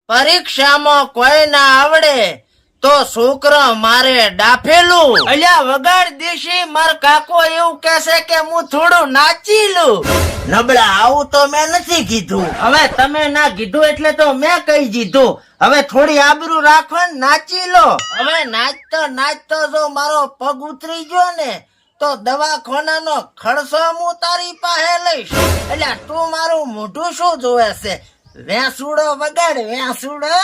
પરીક્ષામાં કોઈ ના આવડે તો છોકરો મારે ડાફેલું. અલ્યા વગાડ દેશી, માર કાકો એવું કહેશે કે હું થોડું નાચી લઉં. નબળા આવું તો મેં નથી કીધું. હવે તમે ના કીધું એટલે તો મેં કહી દીધું. હવે થોડી આબરૂ રાખો ને નાચી લો. હવે નાચતો નાચતો જો મારો પગ ઉતરી ગયો ને તો દવાખાનાનો ખર્ચો હું તારી પાસે લઈશ. એટલે તું મારું મોઢું શું જોવે છે? વેસુડો વગાડ વેસુડો.